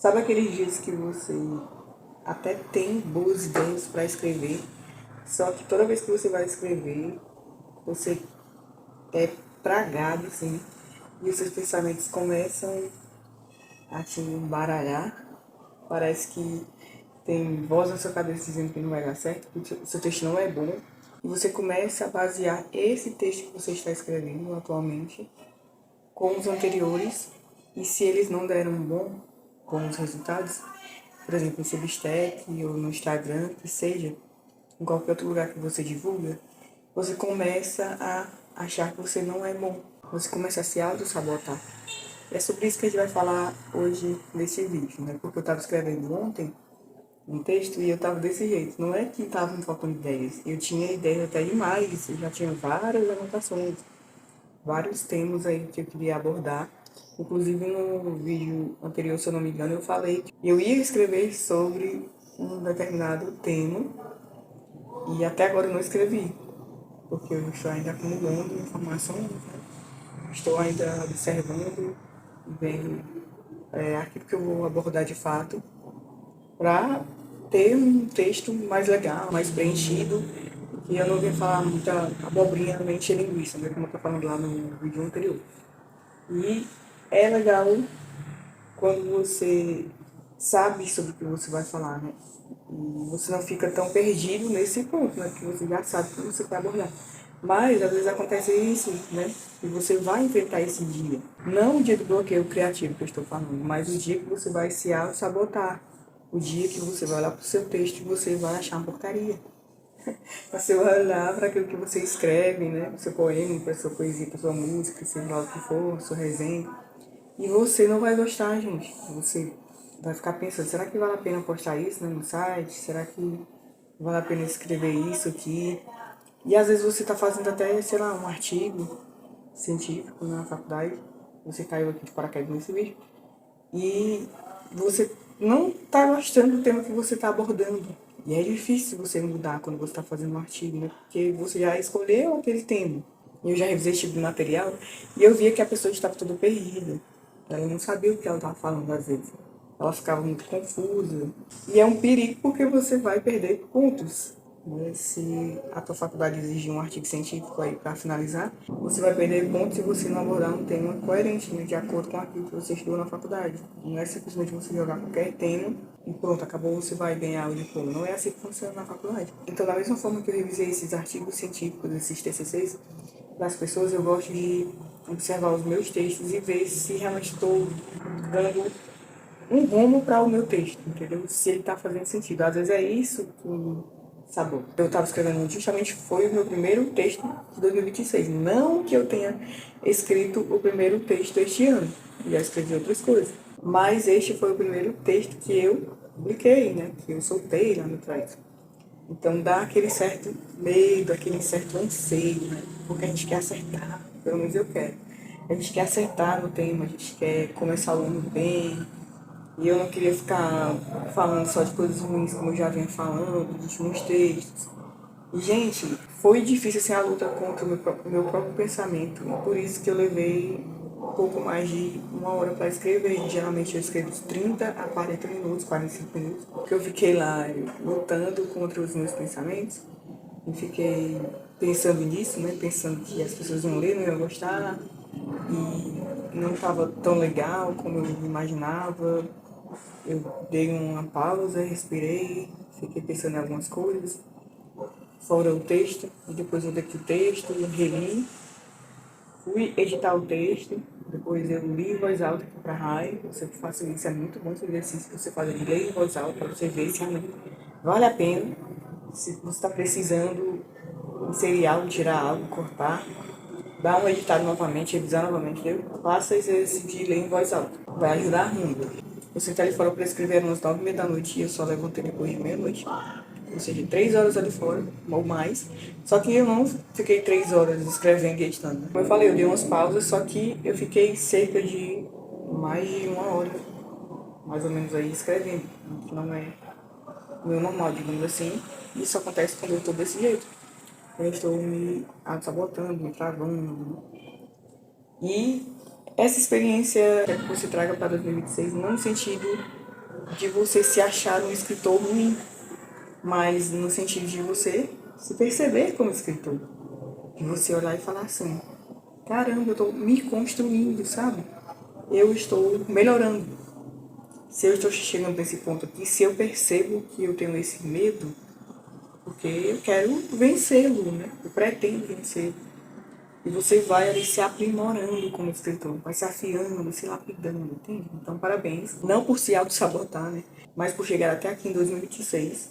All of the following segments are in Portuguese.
Sabe aqueles dias que você até tem boas ideias para escrever, só que toda vez que você vai escrever, você é pragado, assim, e os seus pensamentos começam a te embaralhar. Parece que tem voz na sua cabeça dizendo que não vai dar certo, que o seu texto não é bom. E você começa a basear esse texto que você está escrevendo atualmente com os anteriores. E se eles não deram bons resultados, por exemplo, no Substack ou no Instagram, que seja, em qualquer outro lugar que você divulga, você começa a achar que você não é bom. Você começa a se auto-sabotar. É sobre isso que a gente vai falar hoje nesse vídeo, né? Porque eu estava escrevendo ontem um texto e eu estava desse jeito. Não é que estava me faltando ideias. Eu tinha ideias até demais. Eu já tinha várias anotações, vários temas aí que eu queria abordar. Inclusive no vídeo anterior, se eu não me engano, eu falei que eu ia escrever sobre um determinado tema e até agora eu não escrevi, porque eu estou ainda acumulando informação, né? Estou ainda observando, vendo aquilo que eu vou abordar de fato, para ter um texto mais legal, mais preenchido, e eu não venho falar muita abobrinha, nem encher linguiça, né, como eu estou falando lá no vídeo anterior. E é legal quando você sabe sobre o que você vai falar, né? E você não fica tão perdido nesse ponto, né? Porque você já sabe o que você vai abordar. Mas, às vezes, acontece isso, né? E você vai enfrentar esse dia. Não o dia do bloqueio criativo que eu estou falando, mas o dia que você vai se auto-sabotar. O dia que você vai olhar para o seu texto e você vai achar uma porcaria. Você vai olhar para aquilo que você escreve, né? Para o seu poema, para a sua poesia, para a sua música, seja lá o que for, sua resenha. E você não vai gostar, gente. Você vai ficar pensando, será que vale a pena postar isso, né, no site? Será que vale a pena escrever isso aqui? E às vezes você está fazendo até, sei lá, um artigo científico na faculdade. Você caiu aqui de paraquedas nesse vídeo. E você não está gostando do tema que você está abordando. E é difícil você mudar quando você está fazendo um artigo, né? Porque você já escolheu aquele tema. Eu já revisei esse tipo de material e eu via que a pessoa estava toda perdida. Ela não sabia o que ela estava falando às vezes. Ela ficava muito confusa. E é um perigo porque você vai perder pontos, né? Se a tua faculdade exigir um artigo científico aí para finalizar, você vai perder pontos se você não abordar um tema coerente, né? De acordo com aquilo que você estudou na faculdade. Não é simplesmente você jogar qualquer tema e pronto, acabou, você vai ganhar o diploma. Não é assim que funciona na faculdade. Então, da mesma forma que eu revisei esses artigos científicos, esses TCCs, das pessoas, eu gosto de observar os meus textos e ver se realmente estou dando um rumo para o meu texto, entendeu? Se ele está fazendo sentido. Às vezes é isso que sabor. Eu estava escrevendo justamente, foi o meu primeiro texto de 2026. Não que eu tenha escrito o primeiro texto este ano, já escrevi outras coisas. Mas este foi o primeiro texto que eu publiquei, né? Que eu soltei lá no Threads. Então dá aquele certo medo, aquele certo anseio, né? Porque a gente quer acertar, pelo menos eu quero. A gente quer acertar no tema, a gente quer começar o ano bem. E eu não queria ficar falando só de coisas ruins, como eu já venho falando, dos últimos textos. E, gente, foi difícil assim, a luta contra o meu próprio pensamento. E por isso que eu levei um pouco mais de uma hora para escrever. Geralmente eu escrevo de 30 a 40 minutos, 45 minutos. Porque eu fiquei lá lutando contra os meus pensamentos. E fiquei pensando nisso, né? Pensando que as pessoas iam ler, não iam gostar. E não estava tão legal como eu imaginava. Eu dei uma pausa, respirei, fiquei pensando em algumas coisas, fora o texto, e depois eu daqui o texto, eu reli, fui editar o texto, depois eu li em voz alta aqui para a Rai. Eu sempre faço isso, é muito bom esse exercício que você faz de ler em voz alta para você ver se realmente vale a pena, se você está precisando inserir algo, tirar algo, cortar. Dá uma editada novamente, revisar novamente, entendeu? Faça esse exercício de ler em voz alta. Vai ajudar muito. Eu sentei ali fora para escrever às 9h30 da noite e eu só levantei depois de meia-noite. Ou seja, 3 horas ali fora, ou mais. Só que eu não fiquei 3 horas escrevendo e editando. Como eu falei, eu dei umas pausas, só que eu fiquei cerca de mais de uma hora, mais ou menos aí, escrevendo. Que não é o meu normal, digamos assim. Isso acontece quando eu estou desse jeito. Eu estou me sabotando, me travando. E essa experiência que você traga para 2026, não no sentido de você se achar um escritor ruim, mas no sentido de você se perceber como escritor. De você olhar e falar assim, caramba, eu estou me construindo, sabe? Eu estou melhorando. Se eu estou chegando nesse ponto aqui, se eu percebo que eu tenho esse medo, porque eu quero vencê-lo, né? Eu pretendo vencê-lo. E você vai ali se aprimorando como escritor, vai se afiando, se lapidando, entende? Então, parabéns. Não por se auto-sabotar, né? Mas por chegar até aqui em 2026,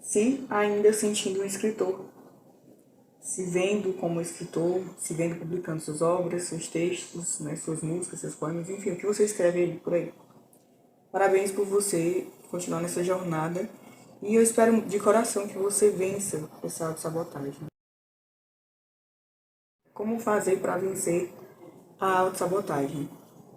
se ainda sentindo um escritor, se vendo como escritor, se vendo publicando suas obras, seus textos, né? Suas músicas, seus poemas, enfim, o que você escreve aí por aí. Parabéns por você continuar nessa jornada. E eu espero de coração que você vença essa autossabotagem. Como fazer para vencer a autossabotagem?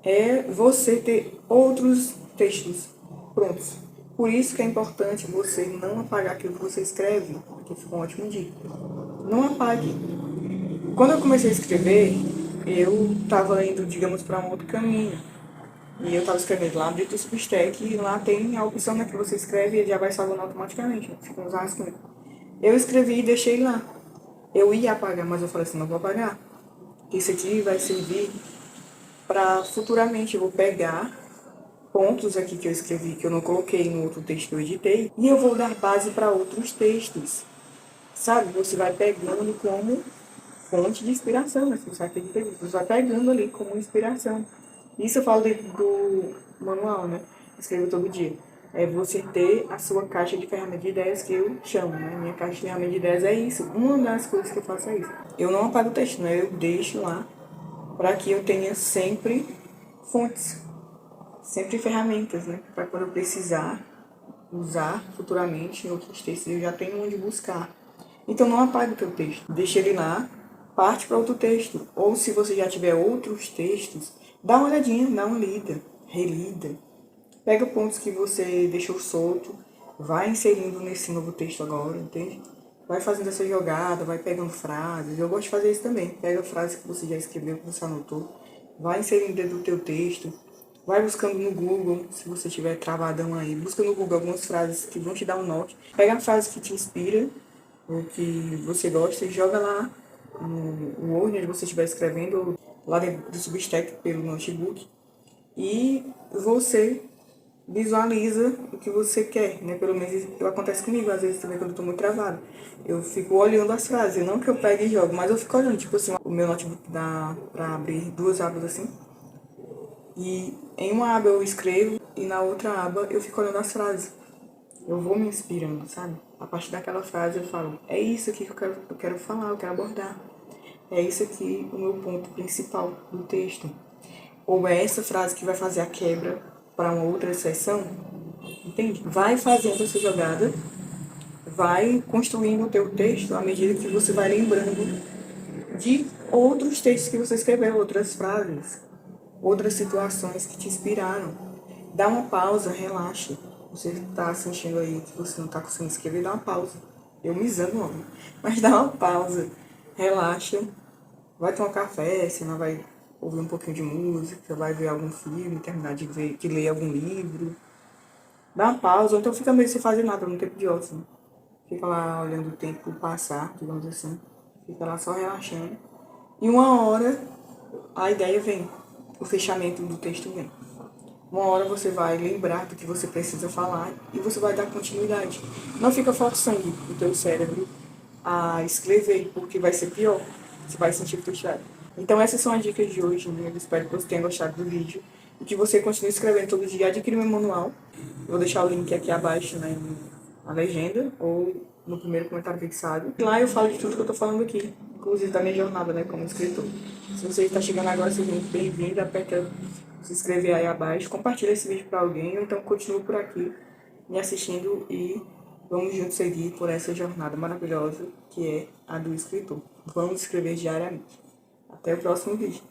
É você ter outros textos prontos. Por isso que é importante você não apagar aquilo que você escreve, que ficou um ótimo dica. Não apague. Quando eu comecei a escrever, eu estava indo, digamos, para um outro caminho. E eu estava escrevendo lá dentro do Substack e lá tem a opção, né, que você escreve e ele já vai salvando automaticamente, né? Fica uns rascunhos. Eu escrevi e deixei lá. Eu ia apagar, mas eu falei assim, não vou apagar. Isso aqui vai servir para futuramente eu vou pegar pontos aqui que eu escrevi que eu não coloquei no outro texto que eu editei e eu vou dar base para outros textos. Sabe? Você vai pegando como fonte de inspiração, né? Se você acredita nisso, você vai pegando ali como inspiração. Isso eu falo dentro do manual, né? Escrevo todo dia. É você ter a sua caixa de ferramentas de ideias que eu chamo, né? Minha caixa de ferramentas de ideias é isso. Uma das coisas que eu faço é isso. Eu não apago o texto, né? Eu deixo lá para que eu tenha sempre fontes, sempre ferramentas, né? Para quando eu precisar usar futuramente em outros textos, eu já tenho onde buscar. Então não apague o teu texto, deixa ele lá, parte para outro texto. Ou se você já tiver outros textos, dá uma olhadinha, dá uma lida, relida. Pega pontos que você deixou solto, vai inserindo nesse novo texto agora, entende? Vai fazendo essa jogada, vai pegando frases. Eu gosto de fazer isso também. Pega frases que você já escreveu, que você anotou, vai inserindo dentro do teu texto. Vai buscando no Google, se você tiver travadão aí. Busca no Google algumas frases que vão te dar um norte. Pega a frase que te inspira, ou que você gosta, e joga lá no Word, onde você estiver escrevendo, lá dentro do Substack, pelo notebook. E você visualiza o que você quer, né? Pelo menos isso acontece comigo, às vezes também quando eu tô muito travado. Eu fico olhando as frases, não que eu pegue e jogo, mas eu fico olhando, tipo assim, o meu notebook dá pra abrir duas abas assim. E em uma aba eu escrevo e na outra aba eu fico olhando as frases. Eu vou me inspirando, sabe? A partir daquela frase eu falo, é isso aqui que eu quero falar, eu quero abordar. É isso aqui o meu ponto principal do texto. Ou é essa frase que vai fazer a quebra para uma outra seção. Entende? Vai fazendo essa jogada, vai construindo o teu texto à medida que você vai lembrando de outros textos que você escreveu, outras frases, outras situações que te inspiraram. Dá uma pausa, relaxa. Você está sentindo aí que você não está conseguindo escrever, dá uma pausa. Eu me zango, homem. Mas dá uma pausa, relaxa. Vai tomar café, senão vai ouvir um pouquinho de música, vai ver algum filme, terminar de ler algum livro. Dá uma pausa, ou então fica meio sem fazer nada no tempo de ócio. Né? Fica lá olhando o tempo passar, digamos assim. Fica lá só relaxando. E uma hora a ideia vem, o fechamento do texto vem. Uma hora você vai lembrar do que você precisa falar e você vai dar continuidade. Não fica forçando o teu cérebro a escrever, porque vai ser pior. Você vai sentir frustrado. Então essas são as dicas de hoje, né? Eu espero que você tenha gostado do vídeo e que você continue escrevendo todo dia. Adquira meu manual. Eu vou deixar o link aqui abaixo, né, na legenda ou no primeiro comentário fixado. E lá eu falo de tudo que eu tô falando aqui, inclusive da minha jornada, né, como escritor. Se você está chegando agora, seja muito bem-vindo. Aperta se inscrever aí abaixo, compartilha esse vídeo para alguém, ou então continue por aqui me assistindo e vamos juntos seguir por essa jornada maravilhosa que é a do escritor. Vamos escrever diariamente. Até o próximo vídeo.